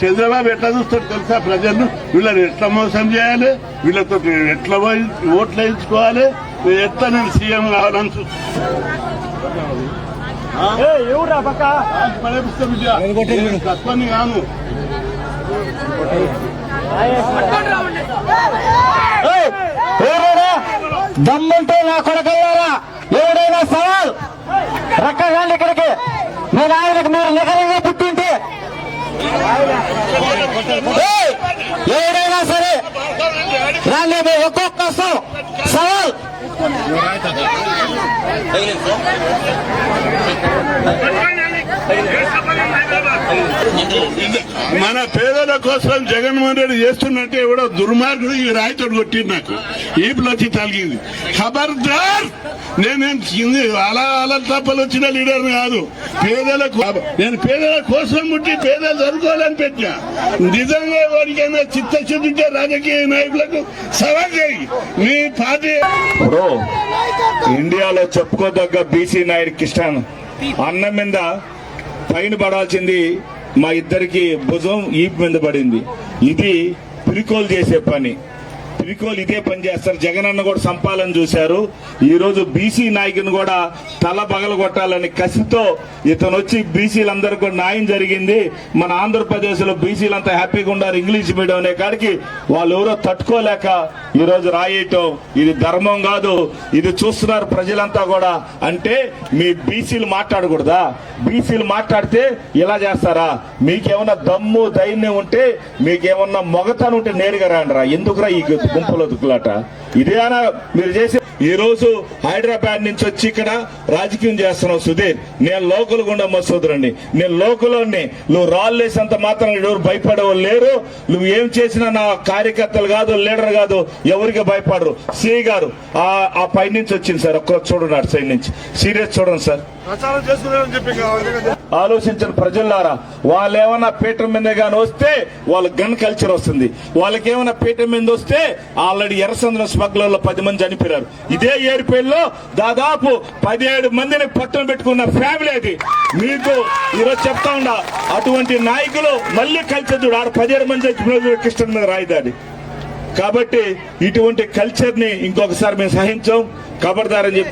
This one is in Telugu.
చంద్రబాబు ఎట్లా చూస్తాడు తెలుసా? ప్రజలను వీళ్ళని ఎట్లా మోసం చేయాలి, వీళ్ళతో ఎట్లా ఓట్లు వేయించుకోవాలి, ఎట్లా నేను సీఎం కావాలని తప్పని కాను. దమ్ముంటే నా కొడకల్లారా ఎవడైనా సవాల్ రక్కగాండి ఇక్కడికి. మీరు ఆయనకు మీరు నిగరంగా పుట్టింటే ఎవడైనా సరే రాండి, మీరు ఒక్కొక్క సవాల్. మన పేదల కోసం జగన్మోహన్ రెడ్డి చేస్తున్నట్టే ఎవడో దుర్మార్గుడు ఈ రాయితో కొట్టింది, నాకు ఈపులు వచ్చి తలిగింది. ఖబర్దార్, నేను అలా అలా తప్పలు వచ్చిన లీడర్ కాదు. నేను పేదల కోసం ముట్టి పేదలు చదువుకోవాలని పెట్టినా. నిజంగా ఎవరికైనా చిత్తశుద్ధి ఉంటే రాజకీయ నాయకులకు సవాల్ చేయి. మీ పార్టీ ఇండియాలో చెప్పుకోదగ్గ బీసీ నాయుడు కిషన్ అన్న మీద పైన పడాల్సింది మా ఇద్దరికి భుజం ఈపు మీద పడింది. ఇది పిరికోలు చేసే పని. పిరికోలు ఇదే పని చేస్తారు. జగన్ అన్న కూడా సంపాలని చూశారు. ఈ రోజు బీసీ నాయకుని కూడా తల బగల కొట్టాలని కసితో ఇతను వచ్చి బీసీలందరికీ కూడా న్యాయం జరిగింది. మన ఆంధ్రప్రదేశ్ లో బీసీలంతా హ్యాపీగా ఉన్నారు ఇంగ్లీష్ మీడియం అనే కాడికి వాళ్ళు ఎవరో తట్టుకోలేక ఈ రోజు రాయటం ఇది ధర్మం కాదు. ఇది చూస్తున్నారు ప్రజలంతా కూడా. అంటే మీ బీసీలు మాట్లాడకూడదా? బీసీలు మాట్లాడితే ఇలా చేస్తారా? మీకేమన్నా దమ్ము ధైర్యం ఉంటే, మీకేమన్నా మొగతనం ఉంటే నేరుగా రాండిరా. ఎందుకురా ఈ గుంపులో దుక్కులాట? ఇదేనా మీరు చేసే? ఈ రోజు హైదరాబాద్ నుంచి వచ్చి ఇక్కడ రాజకీయం చేస్తున్నావు సుధీర్. నేను లోకల్ గుండా మసూదురండి, నేను లోకల్ని. నువ్వు రాళ్ళు వేసేంత మాత్రం ఎవరు భయపడేవాళ్ళు లేరు. నువ్వు ఏం చేసినా నా కార్యకర్తలు కాదు, లీడర్ కాదు, ఎవరికి భయపడరు. సిఐ గారు ఆ పై నుంచి వచ్చింది సార్, ఒక్క చూడండి అటు సైడ్ నుంచి. సీరియస్ చూడండి సార్. ఆలోచించిన ప్రజలారా, వాళ్ళు ఏమన్నా పీఠం మీద గాని వస్తే వాళ్ళ గన్ కల్చర్ వస్తుంది. వాళ్ళకి ఏమైనా పీఠం మీద వస్తే ఆల్రెడీ ఎర్రసంద్రం స్మగ్లర్లో 10 మంది చనిపోయారు. ఇదే ఏడుపేళ్ళలో దాదాపు 17 మందిని పట్టున పెట్టుకున్న ఫ్యామిలీ అది. మీకు ఈరోజు చెప్తా ఉండా, అటువంటి నాయకులు మళ్ళీ కల్చర్ చూడు. ఆడ 17 మంది చచ్చిపోయిన కృష్ణ మీద రాయిదాడి. కాబట్టి ఇటువంటి కల్చర్ ని ఇంకొకసారి మేము సహించాం. ఖబర్దారని చెప్తే